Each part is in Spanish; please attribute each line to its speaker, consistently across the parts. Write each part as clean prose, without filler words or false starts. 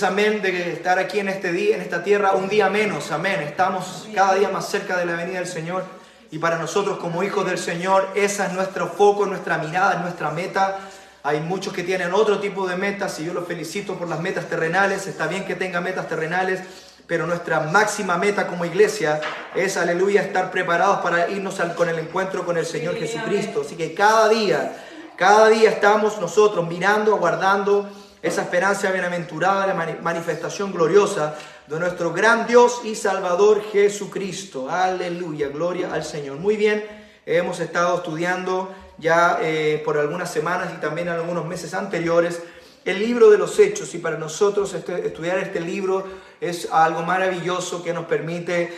Speaker 1: dices amén de estar aquí en este día, en esta tierra, un día menos, amén. Estamos cada día más cerca de la venida del Señor y para nosotros como hijos del Señor, esa es nuestro foco, nuestra mirada, nuestra meta. Hay muchos que tienen otro tipo de metas y yo los felicito por las metas terrenales. Está bien que tengan metas terrenales, pero nuestra máxima meta como iglesia es, aleluya, estar preparados para irnos con el encuentro con el Señor Jesucristo. Así que cada día estamos nosotros mirando, aguardando esa esperanza bienaventurada, la manifestación gloriosa de nuestro gran Dios y Salvador Jesucristo. Aleluya, gloria al Señor. Muy bien, hemos estado estudiando ya por algunas semanas y también en algunos meses anteriores el libro de los Hechos, y para nosotros estudiar este libro es algo maravilloso que nos permite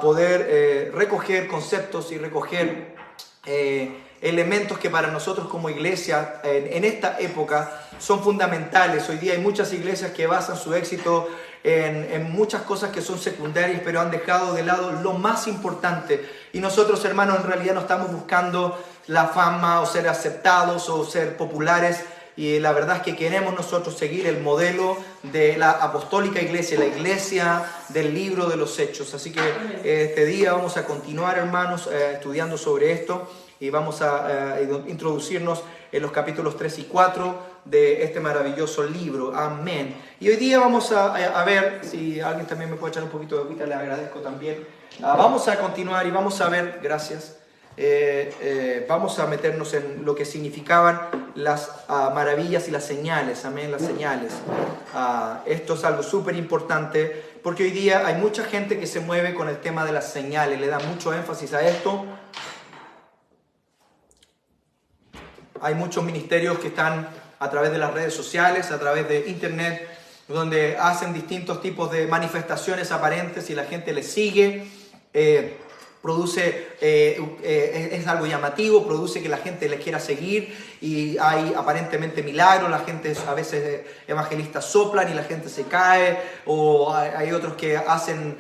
Speaker 1: poder recoger conceptos y recoger elementos que para nosotros como iglesia en esta época son fundamentales. Hoy día hay muchas iglesias que basan su éxito en muchas cosas que son secundarias, pero han dejado de lado lo más importante. Y nosotros, hermanos, en realidad no estamos buscando la fama o ser aceptados o ser populares. Y la verdad es que queremos nosotros seguir el modelo de la apostólica iglesia, la iglesia del libro de los Hechos. Así que este día vamos a continuar, hermanos, estudiando sobre esto y vamos a introducirnos en los capítulos 3 y 4 de este maravilloso libro. Amén. Y hoy día vamos a ver, si alguien también me puede echar un poquito de agüita, le agradezco también. Vamos a continuar y vamos a ver, gracias. Vamos a meternos en lo que significaban las maravillas y las señales, amén, las señales. Esto es algo súper importante porque hoy día hay mucha gente que se mueve con el tema de las señales, le da mucho énfasis a esto. Hay muchos ministerios que están a través de las redes sociales, a través de internet, donde hacen distintos tipos de manifestaciones aparentes y la gente les sigue. Es algo llamativo, produce que la gente les quiera seguir y hay aparentemente milagros. La gente, a veces evangelistas soplan y la gente se cae, o hay otros que hacen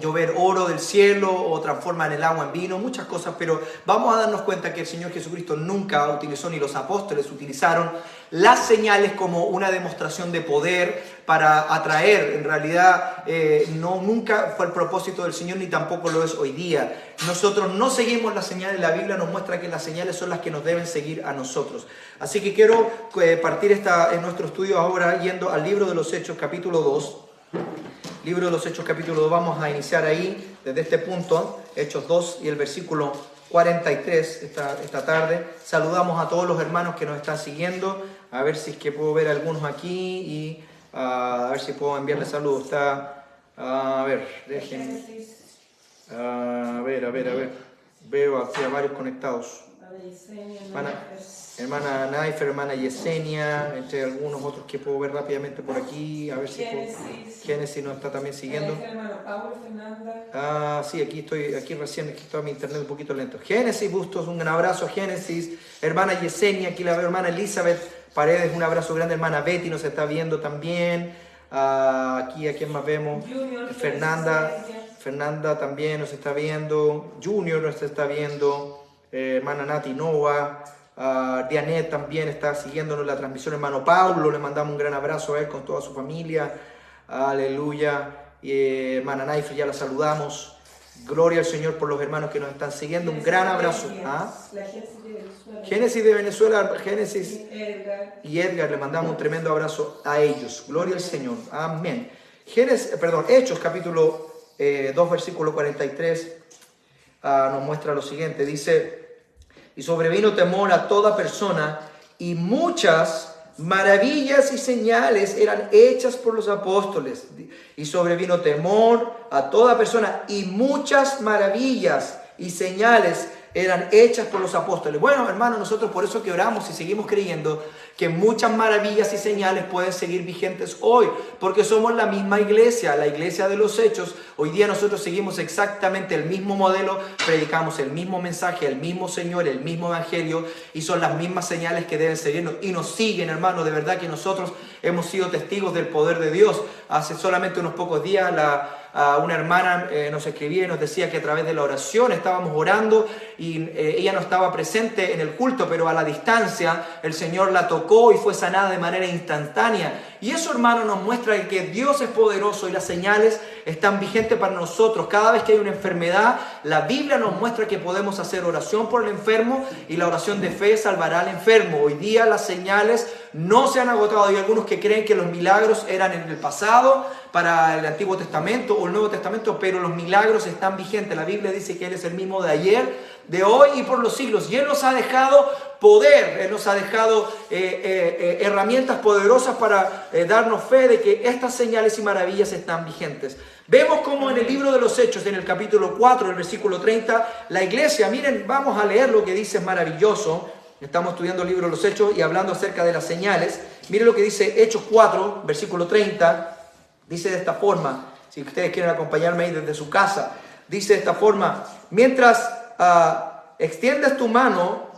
Speaker 1: llover oro del cielo o transforman el agua en vino, muchas cosas, pero vamos a darnos cuenta que el Señor Jesucristo nunca utilizó, ni los apóstoles utilizaron las señales como una demostración de poder para atraer. En realidad nunca fue el propósito del Señor, ni tampoco lo es hoy día. Nosotros no seguimos las señales. La Biblia nos muestra que las señales son las que nos deben seguir a nosotros. Así que quiero partir en nuestro estudio ahora yendo al libro de los Hechos, capítulo 2. Libro de los Hechos, capítulo 2. Vamos a iniciar ahí, desde este punto, Hechos 2 y el versículo 43 esta tarde. Saludamos a todos los hermanos que nos están siguiendo. A ver si es que puedo ver algunos aquí y a ver si puedo enviarles saludos. Está, a ver, déjenme. A ver. Veo aquí a varios conectados. Hermana Naifer, hermana Yesenia, entre algunos otros que puedo ver rápidamente por aquí. A ver si Génesis nos está también siguiendo.
Speaker 2: Hermano Pablo, Fernanda.
Speaker 1: Sí, aquí recién, aquí está mi internet un poquito lento. Génesis Bustos, un gran abrazo a Génesis. Hermana Yesenia, aquí la veo. Hermana Elizabeth Paredes, un abrazo grande. Hermana Betty nos está viendo también. Aquí, ¿a quién más vemos?
Speaker 2: Junior,
Speaker 1: Fernanda también nos está viendo. Junior nos está viendo. Hermana Nati Nova. Dianet también está siguiéndonos la transmisión. Hermano Pablo, le mandamos un gran abrazo a él con toda su familia. Aleluya. Hermana Naifer, ya la saludamos. Gloria al Señor por los hermanos que nos están siguiendo. Un gran abrazo. Génesis de Venezuela, Génesis y Edgar, le mandamos un tremendo abrazo a ellos. Gloria al Señor. Amén. Hechos capítulo 2, versículo 43 nos muestra lo siguiente. Dice: y sobrevino temor a toda persona, y muchas maravillas y señales eran hechas por los apóstoles. Y sobrevino temor a toda persona, y muchas maravillas y señales eran hechas por los apóstoles. Bueno, hermanos, nosotros por eso que oramos y seguimos creyendo que muchas maravillas y señales pueden seguir vigentes hoy, porque somos la misma iglesia, la iglesia de los Hechos. Hoy día nosotros seguimos exactamente el mismo modelo, predicamos el mismo mensaje, el mismo Señor, el mismo Evangelio, y son las mismas señales que deben seguirnos y nos siguen, hermanos. De verdad que nosotros hemos sido testigos del poder de Dios. Hace solamente unos pocos días una hermana nos escribía y nos decía que a través de la oración estábamos orando y ella no estaba presente en el culto, pero a la distancia el Señor la tocó y fue sanada de manera instantánea. Y eso, hermano, nos muestra que Dios es poderoso y las señales están vigentes para nosotros. Cada vez que hay una enfermedad, la Biblia nos muestra que podemos hacer oración por el enfermo y la oración de fe salvará al enfermo. Hoy día las señales no se han agotado. Hay algunos que creen que los milagros eran en el pasado, para el Antiguo Testamento o el Nuevo Testamento, pero los milagros están vigentes. La Biblia dice que Él es el mismo de ayer, de hoy y por los siglos. Y Él nos ha dejado poder, Él nos ha dejado herramientas poderosas para darnos fe de que estas señales y maravillas están vigentes. Vemos como en el libro de los Hechos, en el capítulo 4, el versículo 30, la iglesia, miren, vamos a leer lo que dice, es maravilloso. Estamos estudiando el libro de los Hechos y hablando acerca de las señales. Miren lo que dice Hechos 4, versículo 30. Dice de esta forma, si ustedes quieren acompañarme ahí desde su casa, dice de esta forma: mientras extiendas tu mano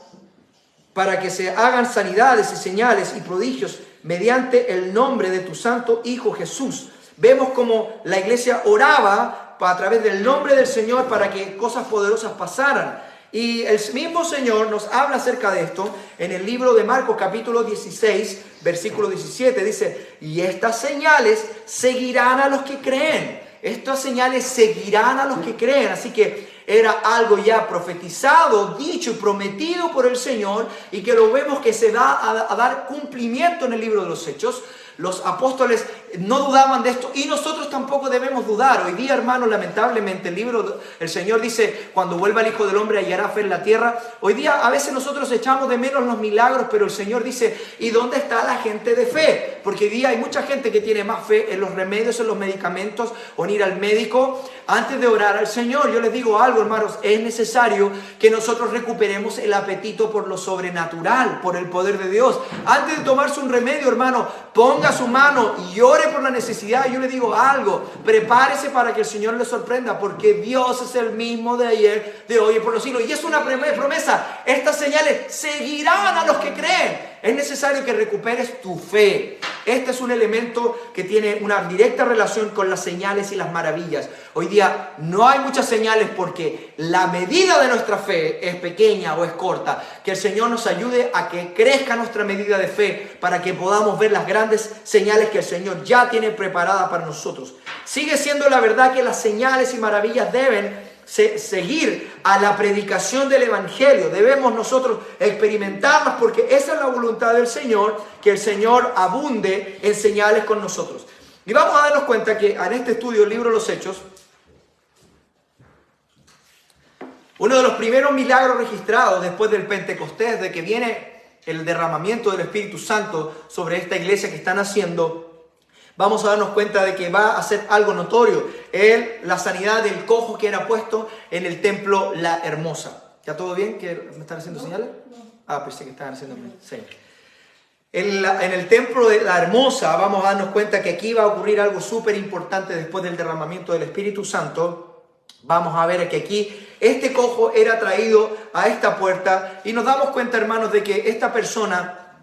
Speaker 1: para que se hagan sanidades y señales y prodigios mediante el nombre de tu santo Hijo Jesús. Vemos como la iglesia oraba a través del nombre del Señor para que cosas poderosas pasaran. Y el mismo Señor nos habla acerca de esto en el libro de Marcos capítulo 16, versículo 17. Dice: y estas señales seguirán a los que creen. Estas señales seguirán a los que creen. Así que era algo ya profetizado, dicho y prometido por el Señor, y que lo vemos que se da a dar cumplimiento en el libro de los Hechos. Los apóstoles no dudaban de esto y nosotros tampoco debemos dudar. Hoy día, hermanos, lamentablemente el Señor dice: cuando vuelva el Hijo del Hombre hallará fe en la tierra. Hoy día a veces nosotros echamos de menos los milagros, pero el Señor dice: ¿y dónde está la gente de fe? Porque hoy día hay mucha gente que tiene más fe en los remedios, en los medicamentos o en ir al médico antes de orar al Señor. Yo les digo algo, hermanos, es necesario que nosotros recuperemos el apetito por lo sobrenatural, por el poder de Dios. Antes de tomarse un remedio, hermano, ponga su mano y ore por la necesidad. Yo le digo algo: prepárese para que el Señor le sorprenda, porque Dios es el mismo de ayer, de hoy y por los siglos. Y es una promesa: estas señales seguirán a los que creen. Es necesario que recuperes tu fe. Este es un elemento que tiene una directa relación con las señales y las maravillas. Hoy día no hay muchas señales porque la medida de nuestra fe es pequeña o es corta. Que el Señor nos ayude a que crezca nuestra medida de fe para que podamos ver las grandes señales que el Señor ya tiene preparadas para nosotros. Sigue siendo la verdad que las señales y maravillas deben seguir a la predicación del Evangelio. Debemos nosotros experimentarlas porque esa es la voluntad del Señor, que el Señor abunde en señales con nosotros. Y vamos a darnos cuenta que en este estudio, el libro de los Hechos, uno de los primeros milagros registrados después del Pentecostés, de que viene el derramamiento del Espíritu Santo sobre esta iglesia que están haciendo, vamos a darnos cuenta de que va a ser algo notorio. La sanidad del cojo que era puesto en el templo La Hermosa. ¿Ya todo bien? ¿Me están haciendo señales? Ah, pensé que estaban haciendo señales. En el templo de La Hermosa vamos a darnos cuenta que aquí va a ocurrir algo súper importante después del derramamiento del Espíritu Santo. Vamos a ver que aquí este cojo era traído a esta puerta y nos damos cuenta, hermanos, de que esta persona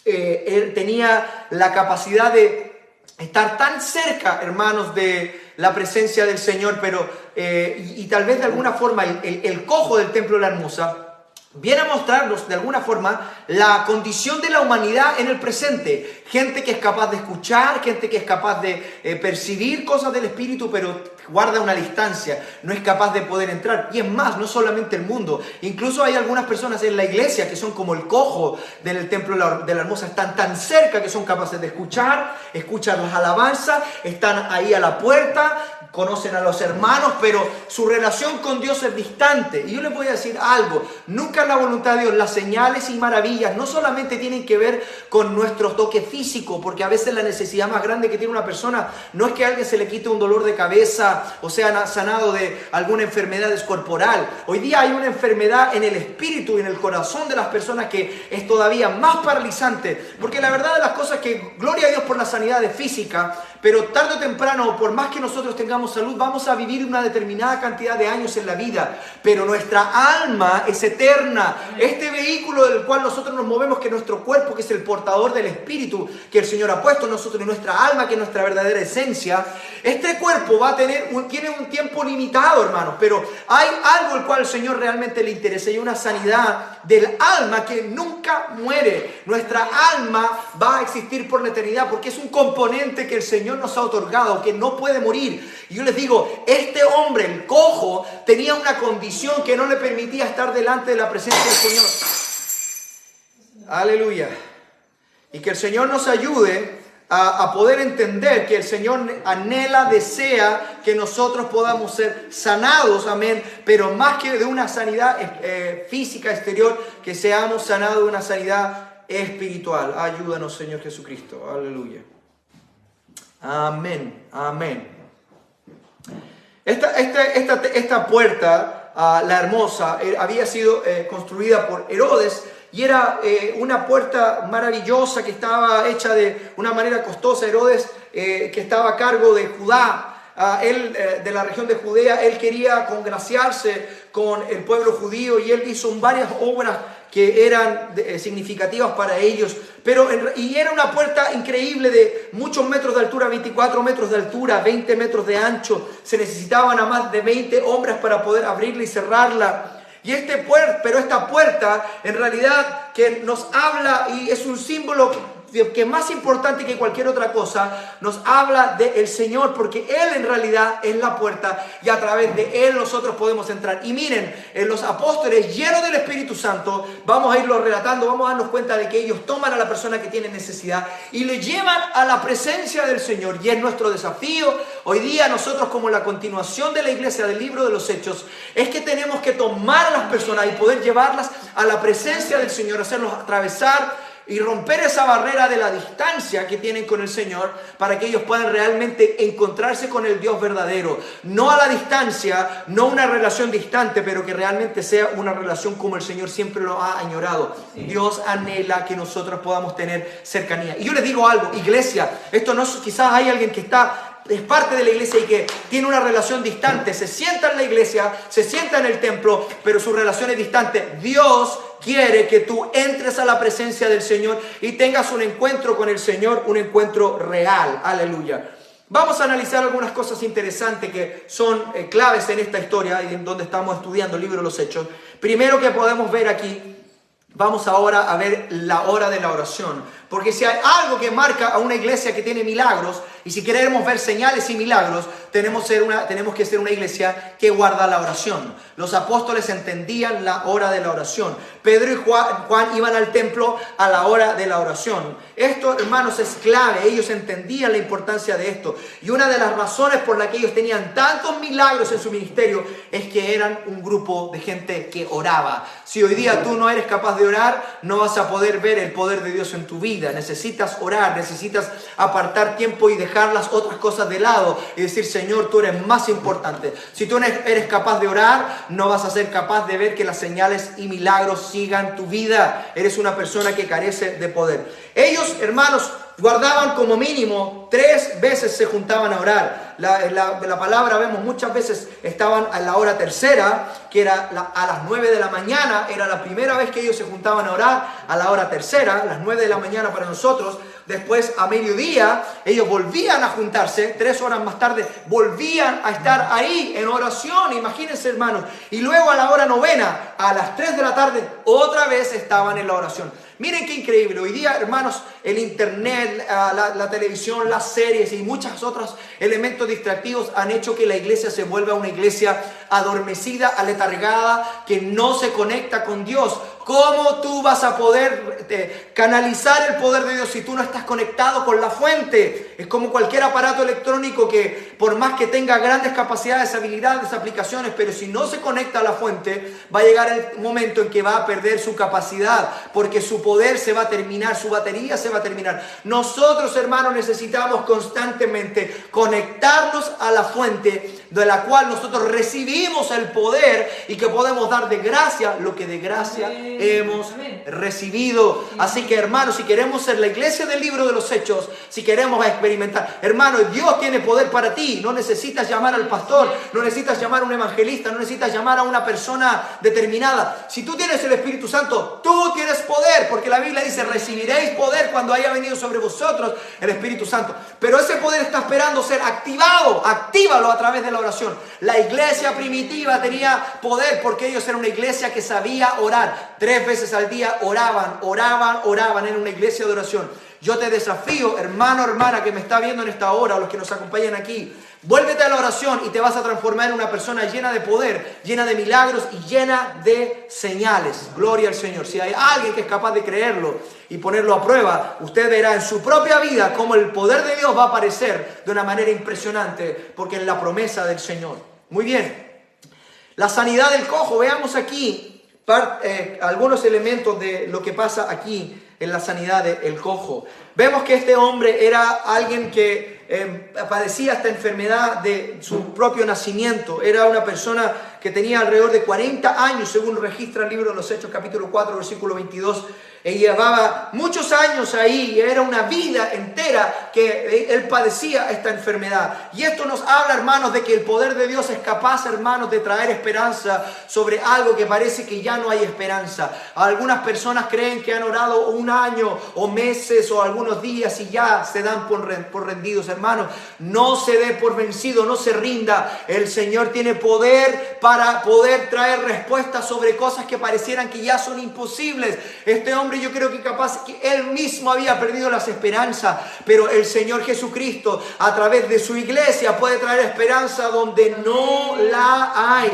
Speaker 1: él tenía la capacidad de estar tan cerca, hermanos, de la presencia del Señor, pero y tal vez de alguna forma el cojo del templo de La Hermosa viene a mostrarnos de alguna forma la condición de la humanidad en el presente. Gente que es capaz de escuchar, gente que es capaz de percibir cosas del Espíritu, pero guarda una distancia, no es capaz de poder entrar. Y es más, no solamente el mundo, incluso hay algunas personas en la iglesia que son como el cojo del templo de La Hermosa, están tan cerca que son capaces de escuchar las alabanzas, están ahí a la puerta, conocen a los hermanos, pero su relación con Dios es distante. Y yo les voy a decir algo: nunca es la voluntad de Dios. Las señales y maravillas no solamente tienen que ver con nuestro toque físico, porque a veces la necesidad más grande que tiene una persona no es que a alguien se le quite un dolor de cabeza o sea sanado de alguna enfermedad corporal. Hoy día hay una enfermedad en el espíritu y en el corazón de las personas que es todavía más paralizante, porque la verdad de las cosas es que gloria a Dios por la sanidad física, pero tarde o temprano, por más que nosotros tengamos salud, vamos a vivir una determinada cantidad de años en la vida, pero nuestra alma es eterna. Este vehículo del cual nosotros nos movemos, que es nuestro cuerpo, que es el portador del Espíritu que el Señor ha puesto en nosotros, y nuestra alma, que es nuestra verdadera esencia, este cuerpo tiene un tiempo limitado, hermanos, pero hay algo el cual al Señor realmente le interesa, y una sanidad del alma que nunca muere. Nuestra alma va a existir por la eternidad, porque es un componente que el Señor nos ha otorgado, que no puede morir. Y yo les digo, este hombre, el cojo, tenía una condición que no le permitía estar delante de la presencia del Señor. Aleluya. Y que el Señor nos ayude a poder entender que el Señor anhela, desea que nosotros podamos ser sanados, amén, pero más que de una sanidad física exterior, que seamos sanados de una sanidad espiritual. Ayúdanos, Señor Jesucristo. Aleluya. Amén, amén. Esta puerta, la hermosa, había sido construida por Herodes, y era una puerta maravillosa que estaba hecha de una manera costosa. Herodes, que estaba a cargo de Judá, él de la región de Judea, él quería congraciarse con el pueblo judío, y él hizo varias obras que eran significativas para ellos. Y era una puerta increíble de muchos metros de altura, 24 metros de altura, 20 metros de ancho. Se necesitaban a más de 20 hombres para poder abrirla y cerrarla. Pero esta puerta en realidad que nos habla, y es un símbolo que más importante que cualquier otra cosa, nos habla del Señor, porque Él en realidad es la puerta, y a través de Él nosotros podemos entrar. Y miren, en los apóstoles llenos del Espíritu Santo, vamos a irlo relatando, vamos a darnos cuenta de que ellos toman a la persona que tiene necesidad y le llevan a la presencia del Señor. Y es nuestro desafío hoy día, nosotros como la continuación de la iglesia del libro de los Hechos, es que tenemos que tomar a las personas y poder llevarlas a la presencia del Señor, hacerlos atravesar y romper esa barrera de la distancia que tienen con el Señor, para que ellos puedan realmente encontrarse con el Dios verdadero. No a la distancia, no una relación distante, pero que realmente sea una relación como el Señor siempre lo ha añorado. Dios anhela que nosotros podamos tener cercanía. Y yo les digo algo, iglesia, esto no es, quizás hay alguien que es parte de la iglesia y que tiene una relación distante, se sienta en la iglesia, se sienta en el templo, pero su relación es distante. Dios quiere que tú entres a la presencia del Señor y tengas un encuentro con el Señor, un encuentro real. Aleluya. Vamos a analizar algunas cosas interesantes que son claves en esta historia y en donde estamos estudiando el libro de los Hechos. Primero que podemos ver aquí, vamos ahora a ver la hora de la oración. Porque si hay algo que marca a una iglesia que tiene milagros, y si queremos ver señales y milagros, tenemos que ser una iglesia que guarda la oración. Los apóstoles entendían la hora de la oración. Pedro y Juan iban al templo a la hora de la oración. Esto, hermanos, es clave. Ellos entendían la importancia de esto. Y una de las razones por las que ellos tenían tantos milagros en su ministerio es que eran un grupo de gente que oraba. Si hoy día tú no eres capaz de orar, no vas a poder ver el poder de Dios en tu vida. Necesitas orar, necesitas apartar tiempo y dejar las otras cosas de lado y decir: Señor, tú eres más importante. Si tú no eres capaz de orar, no vas a ser capaz de ver que las señales y milagros sigan tu vida. Eres una persona que carece de poder. Ellos, hermanos, guardaban como mínimo 3 veces se juntaban a orar. La palabra vemos muchas veces estaban a la hora tercera, que era a las 9 de la mañana, era la primera vez que ellos se juntaban a orar, a la hora tercera, las 9 de la mañana para nosotros. Después a mediodía ellos volvían a juntarse, 3 horas más tarde volvían a estar ahí en oración, imagínense, hermanos. Y luego a la hora novena, a las 3 de la tarde, otra vez estaban en la oración. Miren qué increíble. Hoy día, hermanos, el internet, la televisión, las series y muchos otros elementos distractivos han hecho que la iglesia se vuelva una iglesia adormecida, aletargada, que no se conecta con Dios. ¿Cómo tú vas a poder canalizar el poder de Dios si tú no estás conectado con la fuente? Es como cualquier aparato electrónico que, por más que tenga grandes capacidades, habilidades, aplicaciones, pero si no se conecta a la fuente, va a llegar el momento en que va a perder su capacidad, porque su poder se va a terminar, su batería se va a terminar. Nosotros, hermanos, necesitamos constantemente conectarnos a la fuente de la cual nosotros recibimos el poder y que podemos dar de gracia lo que de gracia hemos recibido. Así que, hermanos, si queremos ser la iglesia del libro de los Hechos, si queremos experimentar experimentar. Hermano, Dios tiene poder para ti. No necesitas llamar al pastor, no necesitas llamar a un evangelista, no necesitas llamar a una persona determinada. Si tú tienes el Espíritu Santo, tú tienes poder, porque la Biblia dice, recibiréis poder cuando haya venido sobre vosotros el Espíritu Santo. Pero ese poder está esperando ser activado. Actívalo a través de la oración. La iglesia primitiva tenía poder porque ellos eran una iglesia que sabía orar. 3 veces al día oraban. Era una iglesia de oración. Yo te desafío, hermano, hermana, que me está viendo en esta hora, o los que nos acompañan aquí, vuélvete a la oración y te vas a transformar en una persona llena de poder, llena de milagros y llena de señales. Gloria al Señor. Si hay alguien que es capaz de creerlo y ponerlo a prueba, usted verá en su propia vida cómo el poder de Dios va a aparecer de una manera impresionante, porque es la promesa del Señor. Muy bien. La sanidad del cojo. Veamos aquí algunos elementos de lo que pasa aquí en la sanidad del cojo. Vemos que este hombre era alguien que padecía esta enfermedad de su propio nacimiento. Era una persona que tenía alrededor de 40 años, según registra el libro de los Hechos, capítulo 4, versículo 22. Él llevaba muchos años ahí, era una vida entera que él padecía esta enfermedad. Y esto nos habla, hermanos, de que el poder de Dios es capaz, hermanos, de traer esperanza sobre algo que parece que ya no hay esperanza. Algunas personas creen que han orado un año o meses o algunos días y ya se dan por rendidos. Hermanos, no se dé por vencido, no se rinda. El Señor tiene poder para poder traer respuestas sobre cosas que parecieran que ya son imposibles. Este hombre, yo creo que capaz que él mismo había perdido las esperanzas, pero el Señor Jesucristo a través de su iglesia puede traer esperanza donde no la hay.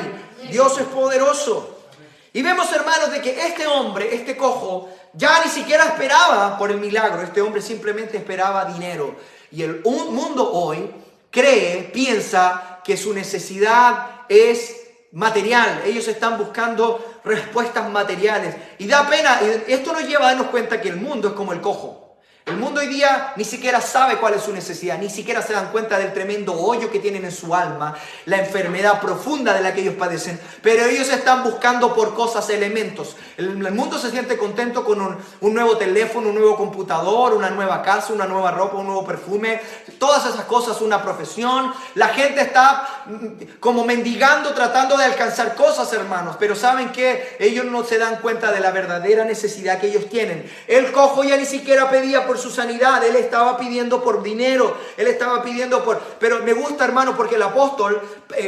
Speaker 1: Dios es poderoso. Y vemos, hermanos, de que este hombre, este cojo, ya ni siquiera esperaba por el milagro. Este hombre simplemente esperaba dinero. Y el mundo hoy piensa que su necesidad es material. Ellos están buscando respuestas materiales. Y da pena, y esto nos lleva a darnos cuenta que el mundo es como el cojo. El mundo hoy día ni siquiera sabe cuál es su necesidad, ni siquiera se dan cuenta del tremendo hoyo que tienen en su alma, la enfermedad profunda de la que ellos padecen, pero ellos están buscando por cosas, elementos. El mundo se siente contento con un nuevo teléfono, un nuevo computador, una nueva casa, una nueva ropa, un nuevo perfume, todas esas cosas, una profesión. La gente está como mendigando, tratando de alcanzar cosas, hermanos, pero ¿saben qué? Ellos no se dan cuenta de la verdadera necesidad que ellos tienen. El cojo ya ni siquiera pedía por su sanidad, él estaba pidiendo por dinero, él estaba pidiendo por... Pero me gusta, hermano, porque el apóstol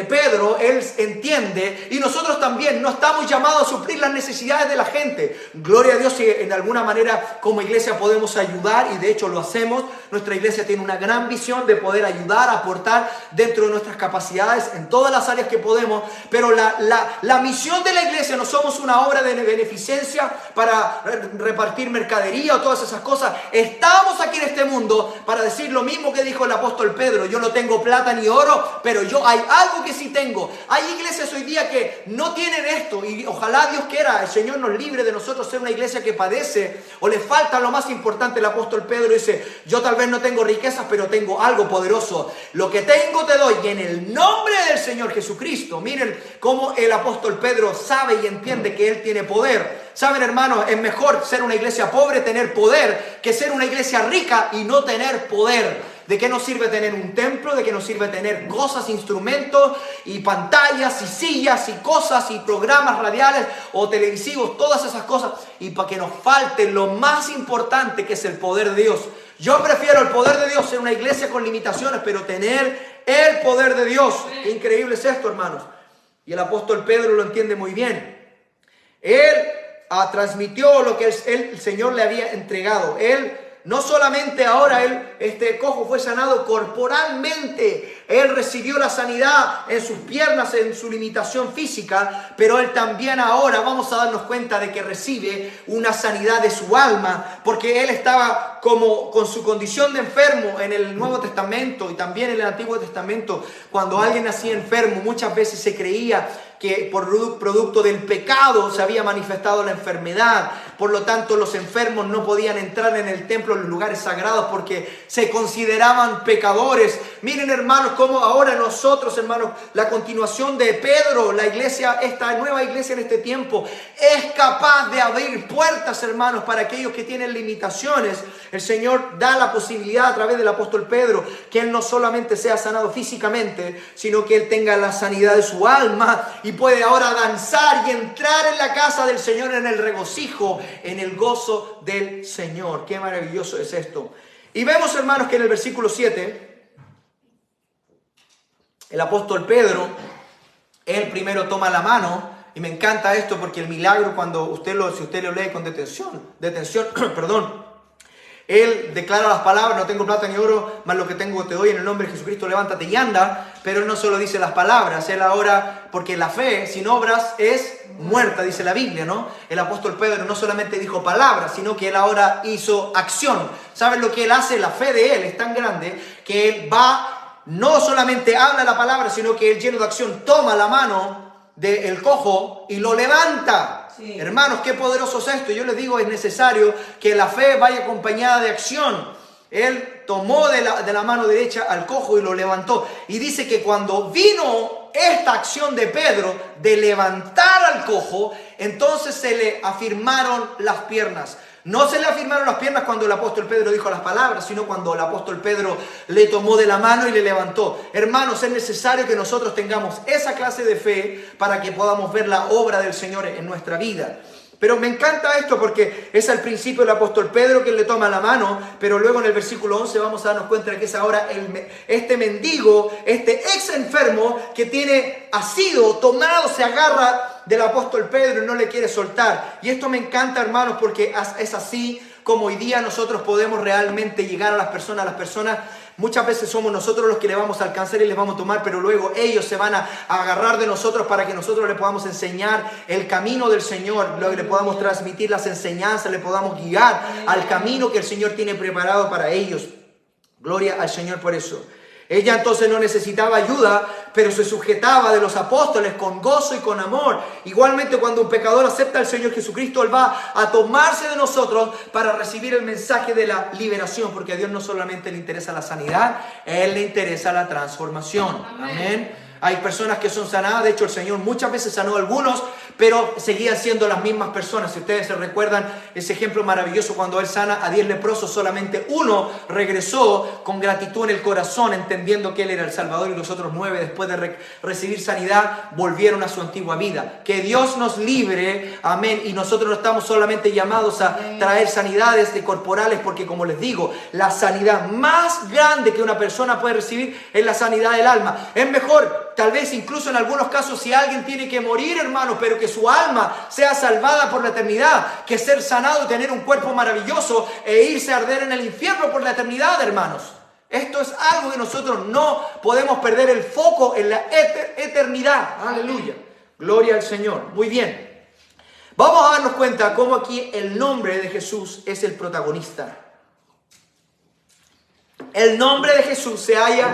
Speaker 1: Pedro, él entiende, y nosotros también no estamos llamados a suplir las necesidades de la gente. Gloria a Dios si en alguna manera como iglesia podemos ayudar, y de hecho lo hacemos. Nuestra iglesia tiene una gran visión de poder ayudar, aportar dentro de nuestras capacidades en todas las áreas que podemos, pero la misión de la iglesia no somos una obra de beneficencia para repartir mercadería o todas esas cosas. Estamos aquí en este mundo para decir lo mismo que dijo el apóstol Pedro: yo no tengo plata ni oro, pero yo hay algo que sí tengo. Hay iglesias hoy día que no tienen esto, y ojalá Dios quiera, el Señor nos libre de nosotros ser una iglesia que padece o le falta lo más importante. El apóstol Pedro dice: yo tal vez no tengo riquezas, pero tengo algo poderoso. Lo que tengo te doy, y en el nombre del Señor Jesucristo. Miren cómo el apóstol Pedro sabe y entiende que él tiene poder. Saben, hermanos, es mejor ser una iglesia pobre, tener poder, que ser una iglesia rica y no tener poder. ¿De qué nos sirve tener un templo? ¿De qué nos sirve tener cosas, instrumentos y pantallas y sillas y cosas y programas radiales o televisivos? Todas esas cosas. Y para que nos falte lo más importante, que es el poder de Dios. Yo prefiero el poder de Dios, ser una iglesia con limitaciones, pero tener el poder de Dios. Qué increíble es esto, hermanos. Y el apóstol Pedro lo entiende muy bien. Él transmitió lo que el Señor le había entregado. Él no solamente ahora, este cojo fue sanado corporalmente, él recibió la sanidad en sus piernas, en su limitación física, pero él también ahora vamos a darnos cuenta de que recibe una sanidad de su alma, porque él estaba como con su condición de enfermo en el Nuevo Testamento y también en el Antiguo Testamento. Cuando alguien nacía enfermo, muchas veces se creía que por producto del pecado se había manifestado la enfermedad, Por lo tanto, los enfermos no podían entrar en el templo, en los lugares sagrados, porque se consideraban pecadores. Miren, hermanos, cómo ahora nosotros, hermanos, la continuación de Pedro, la iglesia, esta nueva iglesia en este tiempo, es capaz de abrir puertas, hermanos, para aquellos que tienen limitaciones. El Señor da la posibilidad a través del apóstol Pedro que él no solamente sea sanado físicamente, sino que él tenga la sanidad de su alma y puede ahora danzar y entrar en la casa del Señor en el regocijo, en el gozo del Señor. Qué maravilloso es esto. Y vemos, hermanos, que en el versículo 7, el apóstol Pedro, él primero toma la mano, y me encanta esto porque el milagro, cuando si usted lo lee con detención, perdón, él declara las palabras: no tengo plata ni oro, mas lo que tengo te doy, en el nombre de Jesucristo levántate y anda. Pero él no solo dice las palabras, él ahora, porque la fe sin obras es muerta, dice la Biblia, ¿no? El apóstol Pedro no solamente dijo palabras, sino que él ahora hizo acción. ¿Saben lo que él hace? La fe de él es tan grande que él va, no solamente habla la palabra, sino que él, lleno de acción, toma la mano del cojo y lo levanta. Sí. Hermanos, qué poderoso es esto. Yo les digo, es necesario que la fe vaya acompañada de acción. Él tomó de la mano derecha al cojo y lo levantó. Y dice que cuando vino esta acción de Pedro de levantar al cojo, entonces se le afirmaron las piernas. No se le afirmaron las piernas cuando el apóstol Pedro dijo las palabras, sino cuando el apóstol Pedro le tomó de la mano y le levantó. Hermanos, es necesario que nosotros tengamos esa clase de fe para que podamos ver la obra del Señor en nuestra vida. Pero me encanta esto porque es al principio el apóstol Pedro que le toma la mano, pero luego en el versículo 11 vamos a darnos cuenta de que es ahora este mendigo, este ex enfermo que ha sido tomado, se agarra del apóstol Pedro y no le quiere soltar. Y esto me encanta, hermanos, porque es así como hoy día nosotros podemos realmente llegar a las personas. Muchas veces somos nosotros los que le vamos a alcanzar y les vamos a tomar, pero luego ellos se van a agarrar de nosotros para que nosotros les podamos enseñar el camino del Señor, le podamos transmitir las enseñanzas, le podamos guiar al camino que el Señor tiene preparado para ellos. Gloria al Señor por eso. Ella entonces no necesitaba ayuda, pero se sujetaba de los apóstoles con gozo y con amor. Igualmente, cuando un pecador acepta al Señor Jesucristo, Él va a tomarse de nosotros para recibir el mensaje de la liberación, porque a Dios no solamente le interesa la sanidad, a Él le interesa la transformación. Amén. Hay personas que son sanadas, de hecho el Señor muchas veces sanó a algunos, pero seguían siendo las mismas personas. Si ustedes se recuerdan ese ejemplo maravilloso cuando Él sana a 10 leprosos, solamente uno regresó con gratitud en el corazón, entendiendo que Él era el Salvador, y los otros 9, después de recibir sanidad, volvieron a su antigua vida. Que Dios nos libre, amén, y nosotros no estamos solamente llamados a traer sanidades corporales, porque como les digo, la sanidad más grande que una persona puede recibir es la sanidad del alma. Es mejor, tal vez incluso en algunos casos, si alguien tiene que morir, hermanos, pero que su alma sea salvada por la eternidad, que ser sanado y tener un cuerpo maravilloso e irse a arder en el infierno por la eternidad, hermanos. Esto es algo que nosotros no podemos perder el foco en la eternidad. Aleluya. Gloria al Señor. Muy bien. Vamos a darnos cuenta cómo aquí el nombre de Jesús es el protagonista. El nombre de Jesús se halla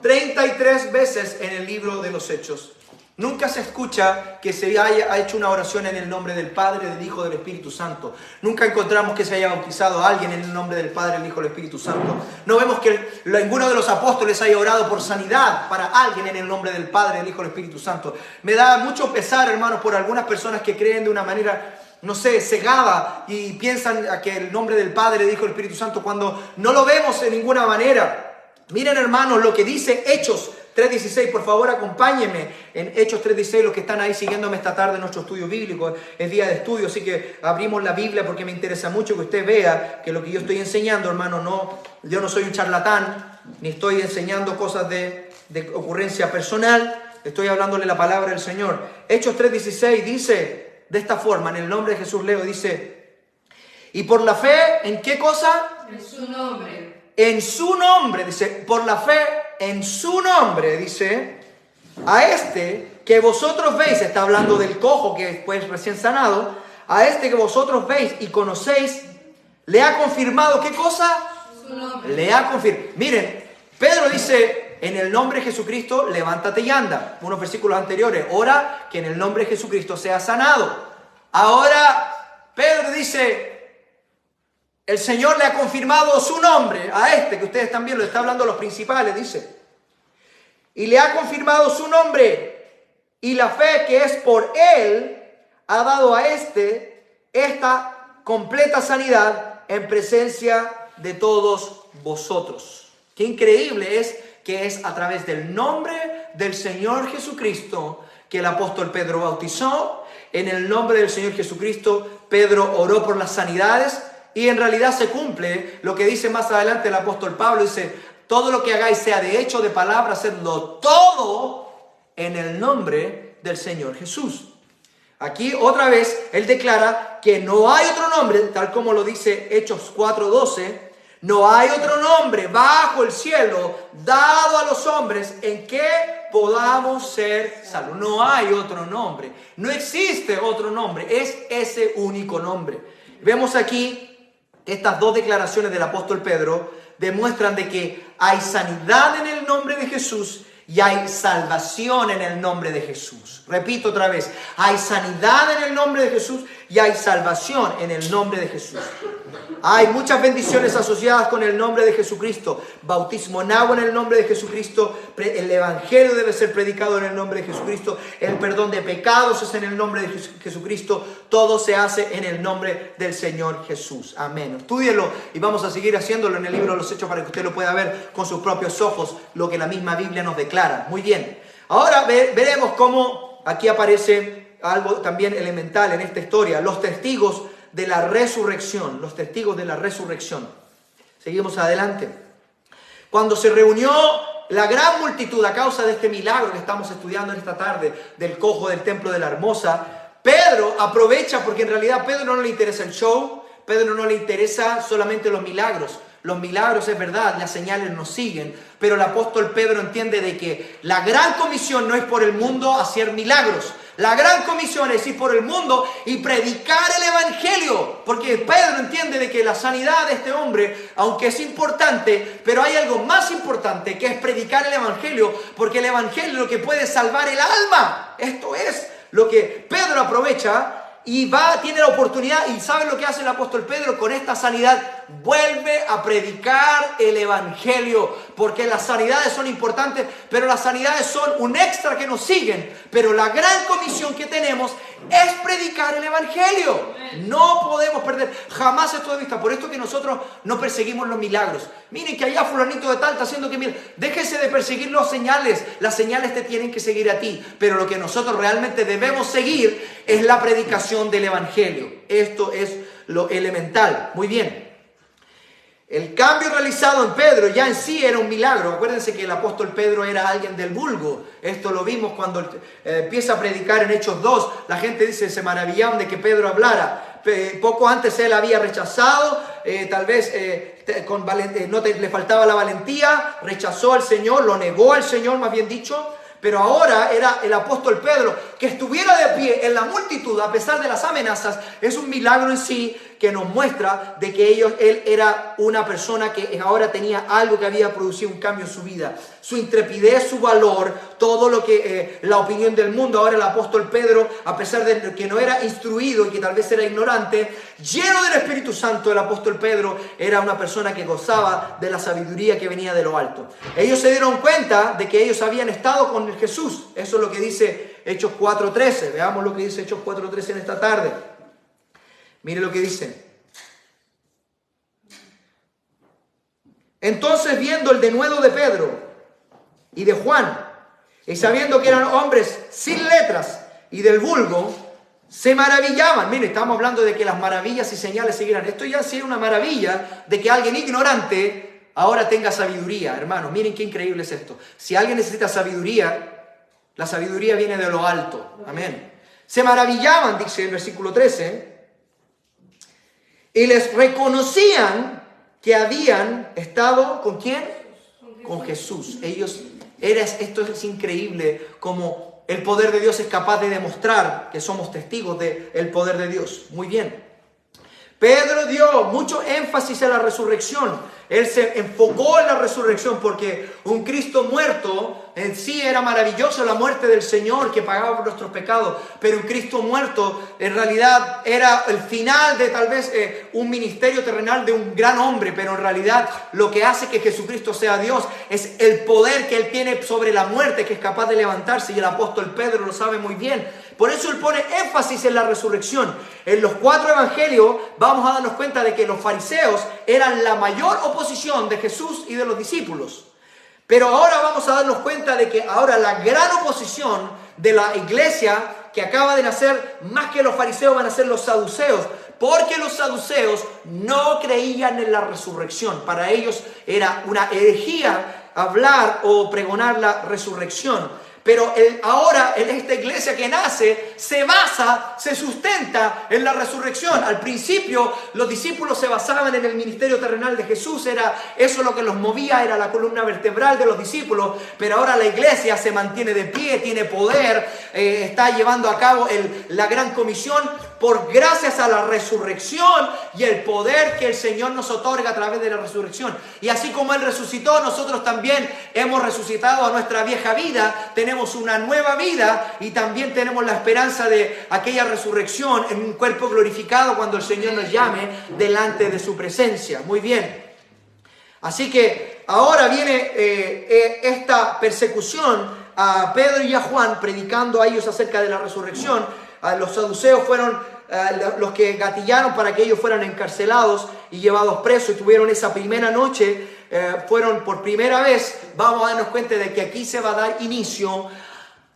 Speaker 1: 33 veces en el libro de los Hechos. Nunca se escucha que se haya hecho una oración en el nombre del Padre, del Hijo, del Espíritu Santo. Nunca encontramos que se haya bautizado a alguien en el nombre del Padre, del Hijo, del Espíritu Santo. No vemos que ninguno de los apóstoles haya orado por sanidad para alguien en el nombre del Padre, del Hijo, del Espíritu Santo. Me da mucho pesar, hermanos, por algunas personas que creen de una manera, no sé, cegada, y piensan que el nombre del Padre, del Hijo, del Espíritu Santo, cuando no lo vemos de ninguna manera. Miren, hermanos, lo que dice Hechos 3.16, por favor acompáñenme en Hechos 3.16, los que están ahí siguiéndome esta tarde en nuestro estudio bíblico, es día de estudio, así que abrimos la Biblia porque me interesa mucho que usted vea que lo que yo estoy enseñando, hermano, yo no soy un charlatán, ni estoy enseñando cosas de ocurrencia personal, estoy hablándole la palabra del Señor. Hechos 3.16 dice de esta forma, en el nombre de Jesús leo, dice, y por la fe, ¿en qué cosa?
Speaker 2: En su nombre.
Speaker 1: En su nombre, dice, por la fe en su nombre, dice, a este que vosotros veis, está hablando del cojo que fue recién sanado, a este que vosotros veis y conocéis, le ha confirmado, ¿qué cosa?
Speaker 2: Su nombre.
Speaker 1: Le ha confirmado. Miren, Pedro dice, en el nombre de Jesucristo, levántate y anda. Unos versículos anteriores, ora que en el nombre de Jesucristo sea sanado. Ahora, Pedro dice, el Señor le ha confirmado su nombre a este, que ustedes también lo está hablando a los principales, dice. Y le ha confirmado su nombre y la fe que es por él ha dado a esta completa sanidad en presencia de todos vosotros. Qué increíble es que es a través del nombre del Señor Jesucristo que el apóstol Pedro bautizó. En el nombre del Señor Jesucristo, Pedro oró por las sanidades y en realidad se cumple lo que dice más adelante el apóstol Pablo. Dice, todo lo que hagáis, sea de hecho o de palabra, hacedlo todo en el nombre del Señor Jesús. Aquí otra vez él declara que no hay otro nombre, tal como lo dice Hechos 4:12, no hay otro nombre bajo el cielo dado a los hombres en que podamos ser salvos. No hay otro nombre, no existe otro nombre, es ese único nombre. Vemos aquí estas dos declaraciones del apóstol Pedro demuestran de que hay sanidad en el nombre de Jesús y hay salvación en el nombre de Jesús. Repito otra vez, hay sanidad en el nombre de Jesús y hay salvación en el nombre de Jesús. Hay muchas bendiciones asociadas con el nombre de Jesucristo. Bautismo en agua en el nombre de Jesucristo. El evangelio debe ser predicado en el nombre de Jesucristo. El perdón de pecados es en el nombre de Jesucristo. Todo se hace en el nombre del Señor Jesús. Amén. Estúdienlo y vamos a seguir haciéndolo en el libro de los Hechos para que usted lo pueda ver con sus propios ojos, lo que la misma Biblia nos declara. Muy bien. Ahora veremos cómo aquí aparece algo también elemental en esta historia. Los testigos de la resurrección, los testigos de la resurrección. Seguimos adelante. Cuando se reunió la gran multitud a causa de este milagro que estamos estudiando en esta tarde, del cojo del templo de la Hermosa, Pedro aprovecha, porque en realidad a Pedro no le interesa el show, Pedro no le interesa solamente los milagros. Los milagros es verdad, las señales nos siguen, pero el apóstol Pedro entiende de que la gran comisión no es por el mundo hacer milagros. La gran comisión es ir por el mundo y predicar el evangelio, porque Pedro entiende de que la sanidad de este hombre, aunque es importante, pero hay algo más importante que es predicar el evangelio, porque el evangelio es lo que puede salvar el alma. Esto es lo que Pedro aprovecha y tiene la oportunidad. ¿Y saben lo que hace el apóstol Pedro con esta sanidad? Vuelve a predicar el evangelio, porque las sanidades son importantes, pero las sanidades son un extra que nos siguen. Pero la gran comisión que tenemos es predicar el evangelio. No podemos perder jamás esto de vista. Por esto que nosotros no perseguimos los milagros. Miren que allá fulanito de tal está haciendo que mire. Déjese de perseguir las señales te tienen que seguir a ti. Pero lo que nosotros realmente debemos seguir es la predicación del evangelio. Esto es lo elemental. Muy bien. El cambio realizado en Pedro ya en sí era un milagro. Acuérdense que el apóstol Pedro era alguien del vulgo. Esto lo vimos cuando empieza a predicar en Hechos 2. La gente dice, se maravillaban de que Pedro hablara. Poco antes él había rechazado, tal vez le faltaba la valentía, rechazó al Señor, lo negó al Señor, más bien dicho. Pero ahora era el apóstol Pedro que estuviera de pie en la multitud a pesar de las amenazas. Es un milagro en sí que nos muestra de que él era una persona que ahora tenía algo que había producido un cambio en su vida. Su intrepidez, su valor, todo lo que la opinión del mundo. Ahora el apóstol Pedro, a pesar de que no era instruido y que tal vez era ignorante, lleno del Espíritu Santo, el apóstol Pedro era una persona que gozaba de la sabiduría que venía de lo alto. Ellos se dieron cuenta de que ellos habían estado con Jesús. Eso es lo que dice Hechos 4:13. Veamos lo que dice Hechos 4:13 en esta tarde. Mire lo que dice. Entonces, viendo el denuedo de Pedro y de Juan, y sabiendo que eran hombres sin letras y del vulgo, se maravillaban. Mire, estamos hablando de que las maravillas y señales siguieran. Esto ya sí es una maravilla de que alguien ignorante ahora tenga sabiduría. Hermanos, miren qué increíble es esto. Si alguien necesita sabiduría, la sabiduría viene de lo alto. Amén. Se maravillaban, dice el versículo 13, y les reconocían que habían estado ¿con quién? Con Jesús. Esto es increíble como el poder de Dios es capaz de demostrar que somos testigos del poder de Dios. Muy bien. Pedro dio mucho énfasis a la resurrección. Él se enfocó en la resurrección porque un Cristo muerto En sí era maravilloso la muerte del Señor que pagaba por nuestros pecados, pero en Cristo muerto en realidad era el final de tal vez un ministerio terrenal de un gran hombre, pero en realidad lo que hace que Jesucristo sea Dios es el poder que Él tiene sobre la muerte, que es capaz de levantarse, y el apóstol Pedro lo sabe muy bien. Por eso Él pone énfasis en la resurrección. En los 4 evangelios vamos a darnos cuenta de que los fariseos eran la mayor oposición de Jesús y de los discípulos. Pero ahora vamos a darnos cuenta de que ahora la gran oposición de la iglesia que acaba de nacer, más que los fariseos, van a ser los saduceos. Porque los saduceos no creían en la resurrección. Para ellos era una herejía hablar o pregonar la resurrección. Pero ahora en esta iglesia que nace se sustenta en la resurrección. Al principio los discípulos se basaban en el ministerio terrenal de Jesús, era eso lo que los movía, era la columna vertebral de los discípulos. Pero ahora la iglesia se mantiene de pie, tiene poder, está llevando a cabo la gran comisión gracias a la resurrección y el poder que el Señor nos otorga a través de la resurrección. Y así como Él resucitó, nosotros también hemos resucitado a nuestra vieja vida, tenemos una nueva vida y también tenemos la esperanza de aquella resurrección en un cuerpo glorificado cuando el Señor nos llame delante de su presencia. Muy bien. Así que ahora viene esta persecución a Pedro y a Juan, predicando a ellos acerca de la resurrección. Los saduceos fueron los que gatillaron para que ellos fueran encarcelados y llevados presos, y tuvieron esa primera noche, fueron por primera vez, vamos a darnos cuenta de que aquí se va a dar inicio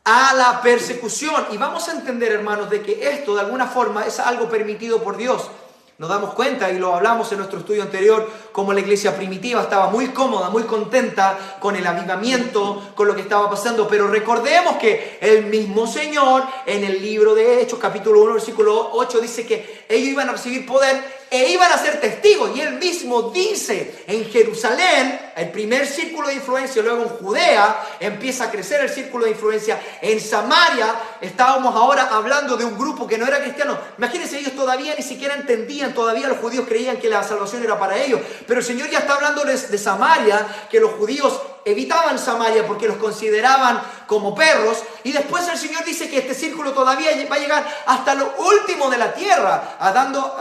Speaker 1: a la persecución. Y vamos a entender, hermanos, de que esto de alguna forma es algo permitido por Dios. Nos damos cuenta, y lo hablamos en nuestro estudio anterior, como la iglesia primitiva estaba muy cómoda, muy contenta con el avivamiento, con lo que estaba pasando. Pero recordemos que el mismo Señor en el libro de Hechos, capítulo 1, versículo 8, dice que ellos iban a recibir poder e iban a ser testigos. Y Él mismo dice, en Jerusalén, el primer círculo de influencia, luego en Judea, empieza a crecer el círculo de influencia. En Samaria, estábamos ahora hablando de un grupo que no era cristiano. Imagínense, ellos todavía ni siquiera entendían, todavía los judíos creían que la salvación era para ellos. Pero el Señor ya está hablándoles de Samaria, que los judíos evitaban Samaria porque los consideraban como perros. Y después el Señor dice que este círculo todavía va a llegar hasta lo último de la tierra, dando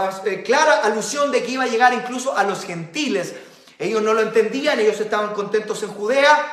Speaker 1: clara alusión de que iba a llegar incluso a los gentiles. Ellos no lo entendían, ellos estaban contentos en Judea,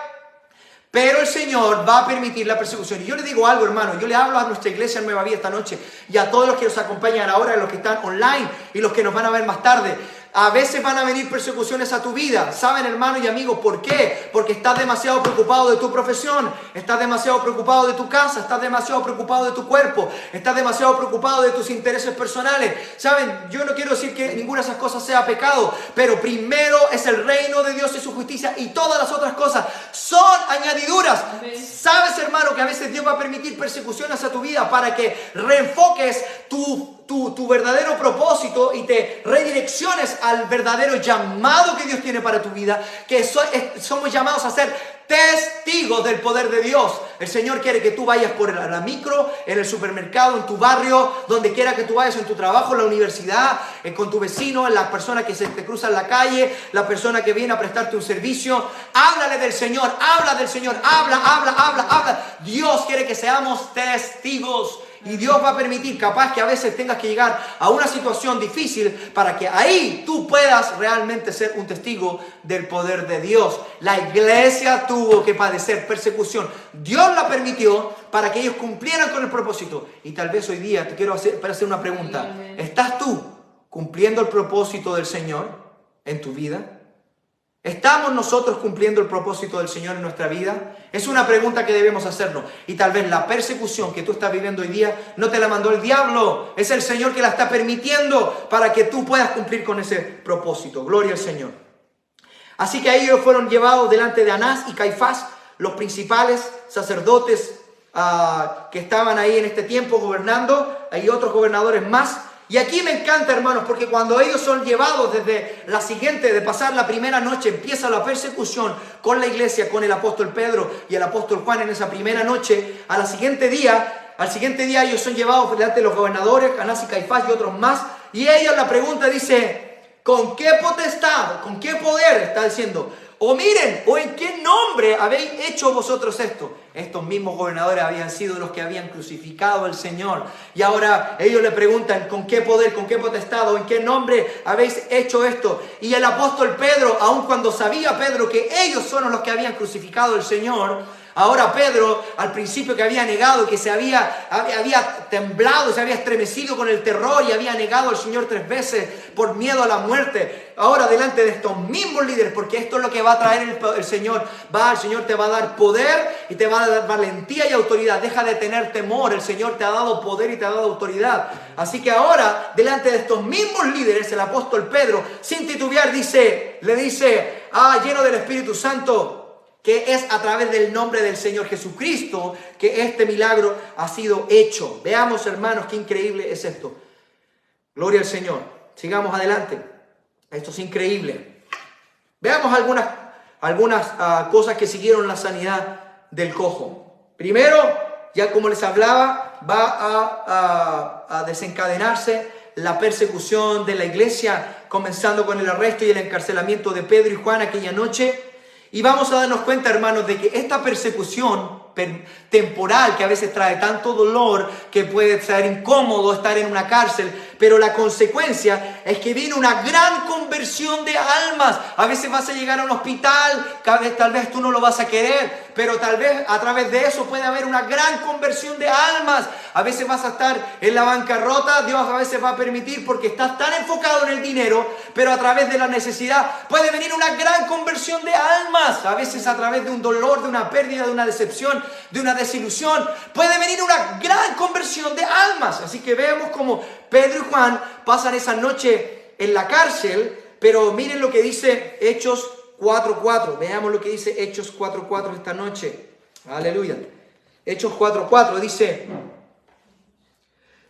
Speaker 1: pero el Señor va a permitir la persecución. Y yo le digo algo, hermano, yo le hablo a nuestra iglesia en Nueva Vida esta noche y a todos los que nos acompañan ahora, los que están online y los que nos van a ver más tarde. A veces van a venir persecuciones a tu vida. ¿Saben, hermano y amigo, por qué? Porque estás demasiado preocupado de tu profesión, estás demasiado preocupado de tu casa, estás demasiado preocupado de tu cuerpo, estás demasiado preocupado de tus intereses personales. ¿Saben? Yo no quiero decir que ninguna de esas cosas sea pecado, pero primero es el reino de Dios y su justicia, y todas las otras cosas son añadiduras. Amén. ¿Sabes, hermano, que a veces Dios va a permitir persecuciones a tu vida para que reenfoques tu verdadero propósito y te redirecciones al verdadero llamado que Dios tiene para tu vida? Que somos llamados a ser testigos del poder de Dios. El Señor quiere que tú vayas por la micro, en el supermercado, en tu barrio, donde quiera que tú vayas, en tu trabajo, en la universidad, con tu vecino, en la persona que se te cruza en la calle, la persona que viene a prestarte un servicio. Háblale del Señor, habla del Señor, habla. Dios quiere que seamos testigos. Y Dios va a permitir, capaz que a veces tengas que llegar a una situación difícil para que ahí tú puedas realmente ser un testigo del poder de Dios. La iglesia tuvo que padecer persecución. Dios la permitió para que ellos cumplieran con el propósito. Y tal vez hoy día te quiero hacer una pregunta. ¿Estás tú cumpliendo el propósito del Señor en tu vida? ¿Estamos nosotros cumpliendo el propósito del Señor en nuestra vida? Es una pregunta que debemos hacernos. Y tal vez la persecución que tú estás viviendo hoy día no te la mandó el diablo. Es el Señor que la está permitiendo para que tú puedas cumplir con ese propósito. Gloria al Señor. Así que ellos fueron llevados delante de Anás y Caifás, los principales sacerdotes que estaban ahí en este tiempo gobernando. Hay otros gobernadores más. Y aquí me encanta, hermanos, porque cuando ellos son llevados desde la siguiente, de pasar la primera noche, empieza la persecución con la iglesia, con el apóstol Pedro y el apóstol Juan en esa primera noche. Al siguiente día ellos son llevados delante de los gobernadores, Anás y Caifás y otros más. Y ellos, la pregunta dice, ¿con qué potestad, con qué poder, está diciendo, O miren, o en qué nombre habéis hecho vosotros esto. Estos mismos gobernadores habían sido los que habían crucificado al Señor. Y ahora ellos le preguntan, ¿con qué poder, con qué potestad o en qué nombre habéis hecho esto? Y el apóstol Pedro, aun cuando sabía Pedro que ellos son los que habían crucificado al Señor, ahora Pedro, al principio que había negado, que había temblado, se había estremecido con el terror y había negado al Señor 3 veces por miedo a la muerte, ahora delante de estos mismos líderes, porque esto es lo que va a traer el Señor. El Señor te va a dar poder y te va a dar valentía y autoridad. Deja de tener temor, el Señor te ha dado poder y te ha dado autoridad. Así que ahora, delante de estos mismos líderes, el apóstol Pedro, sin titubear, le dice, lleno del Espíritu Santo, que es a través del nombre del Señor Jesucristo que este milagro ha sido hecho. Veamos, hermanos, qué increíble es esto. Gloria al Señor. Sigamos adelante. Esto es increíble. Veamos algunas cosas que siguieron la sanidad del cojo. Primero, ya como les hablaba, va a desencadenarse la persecución de la iglesia, comenzando con el arresto y el encarcelamiento de Pedro y Juan aquella noche. Y vamos a darnos cuenta, hermanos, de que esta persecución temporal, que a veces trae tanto dolor, que puede ser incómodo estar en una cárcel, pero la consecuencia es que viene una gran conversión de almas. A veces vas a llegar a un hospital, tal vez tú no lo vas a querer, pero tal vez a través de eso puede haber una gran conversión de almas. A veces vas a estar en la bancarrota, Dios a veces va a permitir porque estás tan enfocado en el dinero, pero a través de la necesidad puede venir una gran conversión de almas. A veces a través de un dolor, de una pérdida, de una decepción, de una desilusión, puede venir una gran conversión de almas. Así que vemos como Pedro y Juan pasan esa noche en la cárcel, pero miren lo que dice Hechos 4:4. Veamos lo que dice Hechos 4:4 esta noche. Aleluya. Hechos 4:4 dice: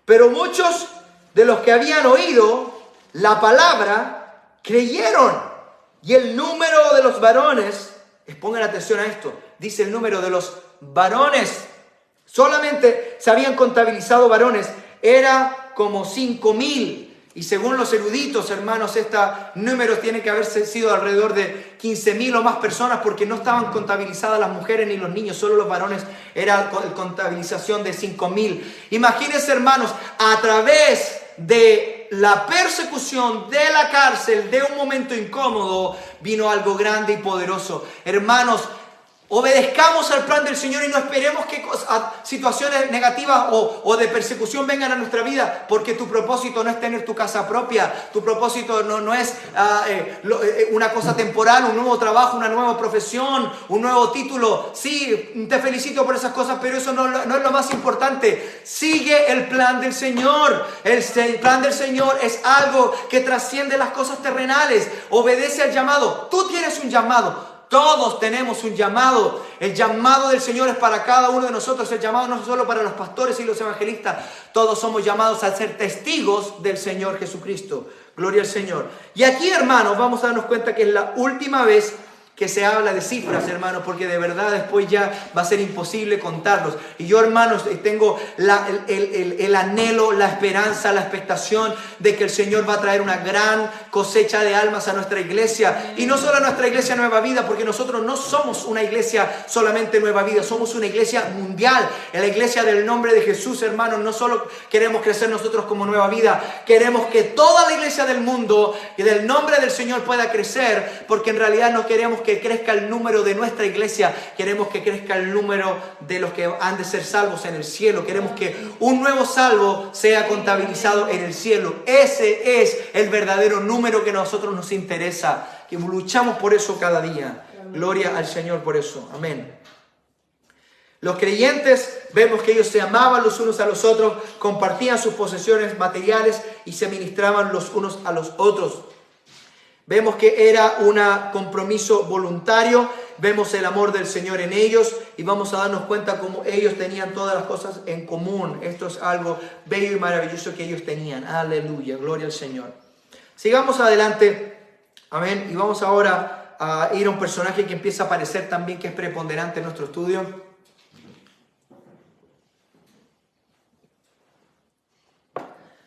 Speaker 1: pero muchos de los que habían oído la palabra creyeron, y el número de los varones, pongan atención a esto, dice el número de los varones, solamente se habían contabilizado varones, era como 5,000. Y según los eruditos, hermanos, este número tiene que haber sido alrededor de 15,000 o más personas, porque no estaban contabilizadas las mujeres ni los niños, solo los varones, era contabilización de 5,000. Imagínense, hermanos, a través de la persecución, de la cárcel, de un momento incómodo, vino algo grande y poderoso. Hermanos, obedezcamos al plan del Señor y no esperemos que situaciones negativas o de persecución vengan a nuestra vida, porque tu propósito no es tener tu casa propia, tu propósito no es una cosa temporal, un nuevo trabajo, una nueva profesión, un nuevo título. Sí, te felicito por esas cosas, pero eso no es lo más importante. Sigue el plan del Señor. El plan del Señor es algo que trasciende las cosas terrenales. Obedece al llamado. Tú tienes un llamado. Todos tenemos un llamado. El llamado del Señor es para cada uno de nosotros. El llamado no es solo para los pastores y los evangelistas. Todos somos llamados a ser testigos del Señor Jesucristo. Gloria al Señor. Y aquí, hermanos, vamos a darnos cuenta que es la última vez que se habla de cifras, hermanos, porque de verdad después ya va a ser imposible contarlos. Y yo, hermanos, tengo el anhelo, la esperanza, la expectación de que el Señor va a traer una gran cosecha de almas a nuestra iglesia. Y no solo a nuestra iglesia Nueva Vida, porque nosotros no somos una iglesia solamente Nueva Vida, somos una iglesia mundial, en la iglesia del nombre de Jesús, hermanos. No solo queremos crecer nosotros como Nueva Vida, queremos que toda la iglesia del mundo y del nombre del Señor pueda crecer, porque en realidad no queremos que crezca el número de nuestra iglesia, queremos que crezca el número de los que han de ser salvos en el cielo. Queremos que un nuevo salvo sea contabilizado en el cielo. Ese es el verdadero número que a nosotros nos interesa, que luchamos por eso cada día. Gloria al Señor por eso. Amén. Los creyentes, vemos que ellos se amaban los unos a los otros, compartían sus posesiones materiales y se ministraban los unos a los otros. Vemos que era un compromiso voluntario, vemos el amor del Señor en ellos y vamos a darnos cuenta cómo ellos tenían todas las cosas en común. Esto es algo bello y maravilloso que ellos tenían. Aleluya, gloria al Señor. Sigamos adelante, amén, y vamos ahora a ir a un personaje que empieza a aparecer también, que es preponderante en nuestro estudio.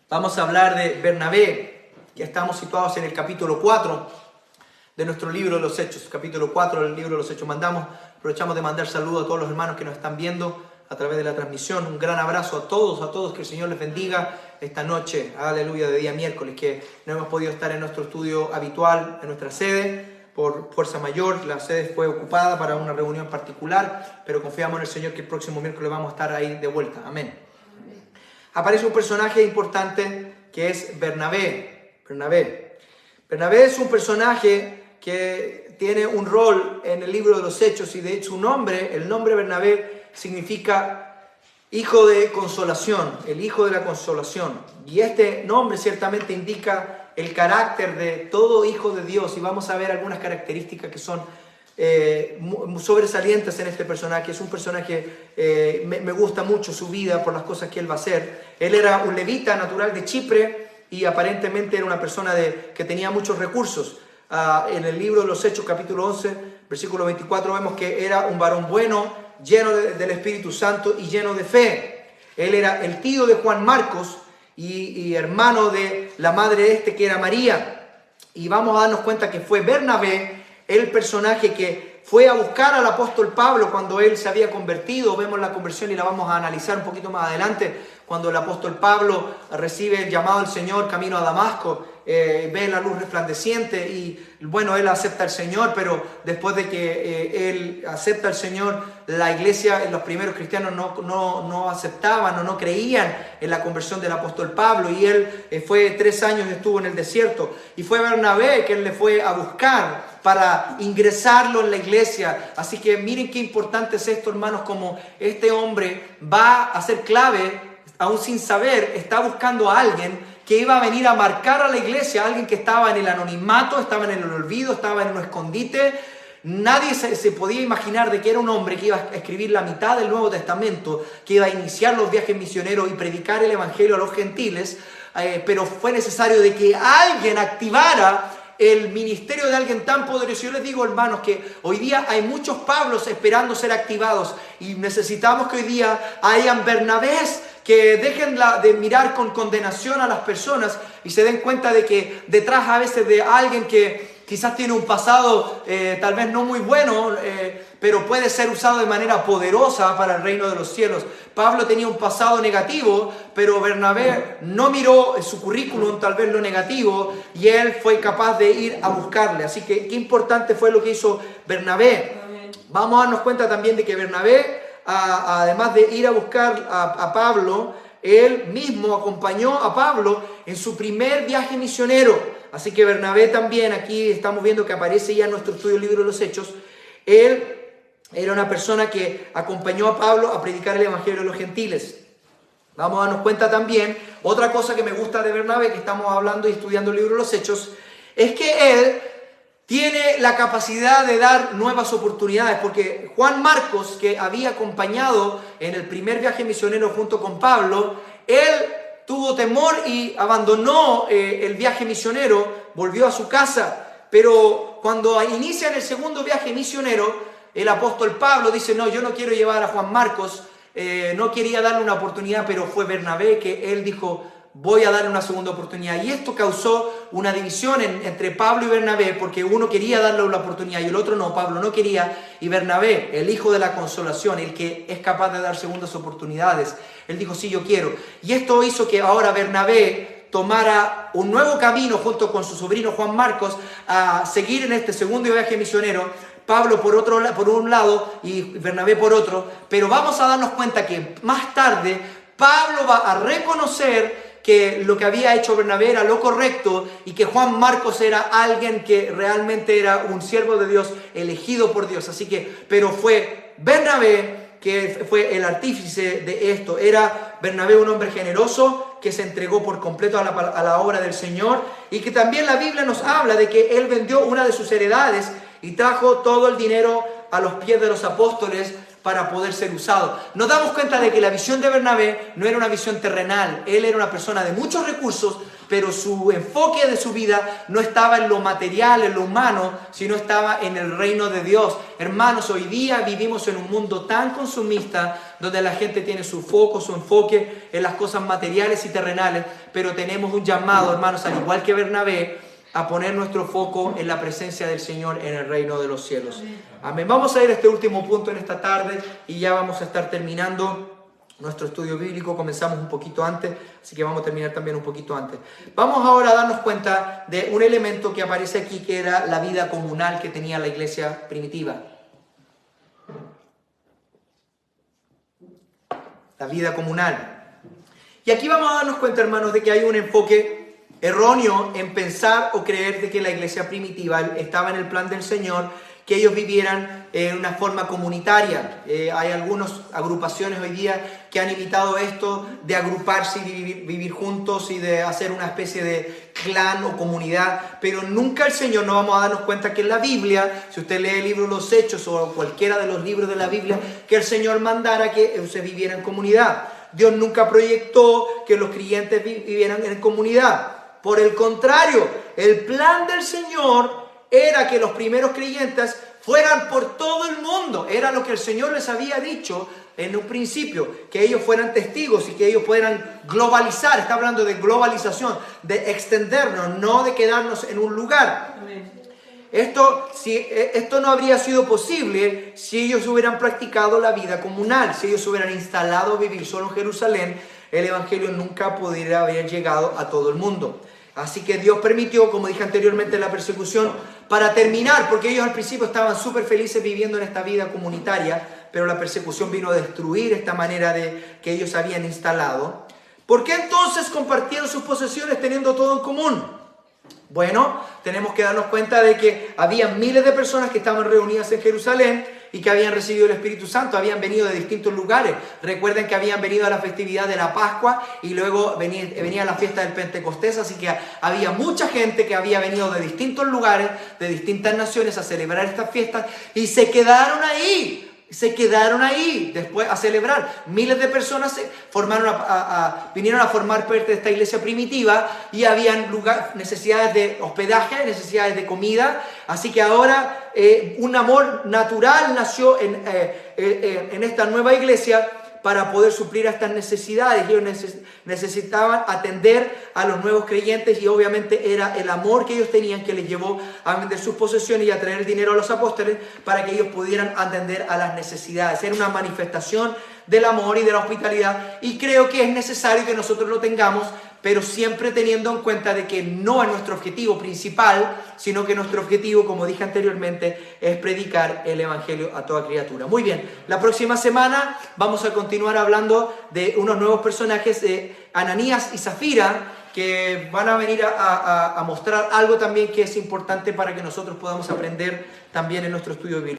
Speaker 1: Vamos a hablar de Bernabé, que estamos situados en el capítulo 4. de nuestro libro de los Hechos, capítulo 4 del libro de los Hechos. Aprovechamos de mandar saludos a todos los hermanos que nos están viendo a través de la transmisión. Un gran abrazo a todos, que el Señor les bendiga esta noche, aleluya, de día miércoles, que no hemos podido estar en nuestro estudio habitual, en nuestra sede, por fuerza mayor. La sede fue ocupada para una reunión particular, pero confiamos en el Señor que el próximo miércoles vamos a estar ahí de vuelta. Amén. Aparece un personaje importante que es Bernabé. Bernabé es un personaje que tiene un rol en el libro de los Hechos, y de hecho el nombre Bernabé significa hijo de consolación, el hijo de la consolación. Y este nombre ciertamente indica el carácter de todo hijo de Dios, y vamos a ver algunas características que son sobresalientes en este personaje. Es un personaje, me gusta mucho su vida por las cosas que él va a hacer. Él era un levita natural de Chipre y aparentemente era una persona que tenía muchos recursos. En el libro de los Hechos, capítulo 11, versículo 24, vemos que era un varón bueno, lleno del Espíritu Santo y lleno de fe. Él era el tío de Juan Marcos y hermano de la madre que era María. Y vamos a darnos cuenta que fue Bernabé el personaje que fue a buscar al apóstol Pablo cuando él se había convertido. Vemos la conversión y la vamos a analizar un poquito más adelante, cuando el apóstol Pablo recibe el llamado del Señor camino a Damasco. Ve la luz resplandeciente y bueno, él acepta al Señor, pero después de que él acepta al Señor, la iglesia, los primeros cristianos no aceptaban o no creían en la conversión del apóstol Pablo, y él fue 3 años, estuvo en el desierto, y fue Bernabé que él le fue a buscar para ingresarlo en la iglesia. Así que miren qué importante es esto, hermanos, como este hombre va a ser clave, aún sin saber, está buscando a alguien que iba a venir a marcar a la iglesia, alguien que estaba en el anonimato, estaba en el olvido, estaba en un escondite. Nadie se podía imaginar de que era un hombre que iba a escribir la mitad del Nuevo Testamento, que iba a iniciar los viajes misioneros y predicar el evangelio a los gentiles, pero fue necesario de que alguien activara el ministerio de alguien tan poderoso. Yo les digo, hermanos, que hoy día hay muchos Pablos esperando ser activados, y necesitamos que hoy día hayan Bernabés que dejen de mirar con condenación a las personas y se den cuenta de que detrás a veces de alguien que quizás tiene un pasado tal vez no muy bueno, pero puede ser usado de manera poderosa para el reino de los cielos. Pablo tenía un pasado negativo, pero Bernabé no miró en su currículum tal vez lo negativo, y él fue capaz de ir a buscarle. Así que qué importante fue lo que hizo Bernabé. Vamos a darnos cuenta también de que Bernabé, además de ir a buscar a Pablo, él mismo acompañó a Pablo en su primer viaje misionero. Así que Bernabé también, aquí estamos viendo que aparece ya en nuestro estudio del libro de los Hechos, él era una persona que acompañó a Pablo a predicar el evangelio a los gentiles. Vamos a darnos cuenta también, otra cosa que me gusta de Bernabé, que estamos hablando y estudiando el libro de los Hechos, es que él tiene la capacidad de dar nuevas oportunidades, porque Juan Marcos, que había acompañado en el primer viaje misionero junto con Pablo, él tuvo temor y abandonó el viaje misionero, volvió a su casa. Pero cuando inician el segundo viaje misionero, el apóstol Pablo dice: no, yo no quiero llevar a Juan Marcos, no quería darle una oportunidad, pero fue Bernabé que él dijo: voy a darle una segunda oportunidad. Y esto causó una división entre Pablo y Bernabé, porque uno quería darle una oportunidad y el otro no. Pablo no quería, y Bernabé, el hijo de la consolación, el que es capaz de dar segundas oportunidades, él dijo: sí, yo quiero. Y esto hizo que ahora Bernabé tomara un nuevo camino junto con su sobrino Juan Marcos a seguir en este segundo viaje misionero. Pablo por un lado y Bernabé por otro. Pero vamos a darnos cuenta que más tarde Pablo va a reconocer que lo que había hecho Bernabé era lo correcto, y que Juan Marcos era alguien que realmente era un siervo de Dios, elegido por Dios. Así que, pero fue Bernabé que fue el artífice de esto. Era Bernabé un hombre generoso que se entregó por completo a la obra del Señor, y que también la Biblia nos habla de que él vendió una de sus heredades y trajo todo el dinero a los pies de los apóstoles para poder ser usado. Nos damos cuenta de que la visión de Bernabé no era una visión terrenal. Él era una persona de muchos recursos, pero su enfoque de su vida no estaba en lo material, en lo humano, sino estaba en el reino de Dios. Hermanos, hoy día vivimos en un mundo tan consumista, donde la gente tiene su foco, su enfoque en las cosas materiales y terrenales, pero tenemos un llamado, hermanos, al igual que Bernabé, a poner nuestro foco en la presencia del Señor en el reino de los cielos. Amén. Vamos a ir a este último punto en esta tarde y ya vamos a estar terminando nuestro estudio bíblico. Comenzamos un poquito antes, así que vamos a terminar también un poquito antes. Vamos ahora a darnos cuenta de un elemento que aparece aquí, que era la vida comunal que tenía la iglesia primitiva. La vida comunal. Y aquí vamos a darnos cuenta, hermanos, de que hay un enfoque erróneo en pensar o creer de que la iglesia primitiva estaba en el plan del Señor, que ellos vivieran en una forma comunitaria. Hay algunas agrupaciones hoy día que han imitado esto de agruparse y vivir juntos y de hacer una especie de clan o comunidad, pero nunca el Señor, nos vamos a darnos cuenta que en la Biblia, si usted lee el libro de los Hechos o cualquiera de los libros de la Biblia, que el Señor mandara que se viviera en comunidad. Dios nunca proyectó que los creyentes vivieran en comunidad. Por el contrario, el plan del Señor era que los primeros creyentes fueran por todo el mundo. Era lo que el Señor les había dicho en un principio, que ellos fueran testigos y que ellos pudieran globalizar. Está hablando de globalización, de extendernos, no de quedarnos en un lugar. Esto no habría sido posible si ellos hubieran practicado la vida comunal, si ellos hubieran instalado a vivir solo en Jerusalén. El evangelio nunca podría haber llegado a todo el mundo. Así que Dios permitió, como dije anteriormente, la persecución para terminar, porque ellos al principio estaban súper felices viviendo en esta vida comunitaria, pero la persecución vino a destruir esta manera de que ellos habían instalado. ¿Por qué entonces compartieron sus posesiones teniendo todo en común? Bueno, tenemos que darnos cuenta de que había miles de personas que estaban reunidas en Jerusalén y que habían recibido el Espíritu Santo, habían venido de distintos lugares. Recuerden que habían venido a la festividad de la Pascua y luego venía la fiesta del Pentecostés, así que había mucha gente que había venido de distintos lugares, de distintas naciones a celebrar estas fiestas y se quedaron ahí. Después a celebrar. Miles de personas vinieron a formar parte de esta iglesia primitiva y habían necesidades de hospedaje, necesidades de comida. Así que ahora un amor natural nació en esta nueva iglesia para poder suplir a estas necesidades. Ellos necesitaban atender a los nuevos creyentes y obviamente era el amor que ellos tenían que les llevó a vender sus posesiones y a traer el dinero a los apóstoles para que ellos pudieran atender a las necesidades. Era una manifestación del amor y de la hospitalidad, y creo que es necesario que nosotros lo tengamos, pero siempre teniendo en cuenta de que no es nuestro objetivo principal, sino que nuestro objetivo, como dije anteriormente, es predicar el evangelio a toda criatura. Muy bien, la próxima semana vamos a continuar hablando de unos nuevos personajes, Ananías y Zafira, que van a venir a mostrar algo también que es importante para que nosotros podamos aprender también en nuestro estudio bíblico.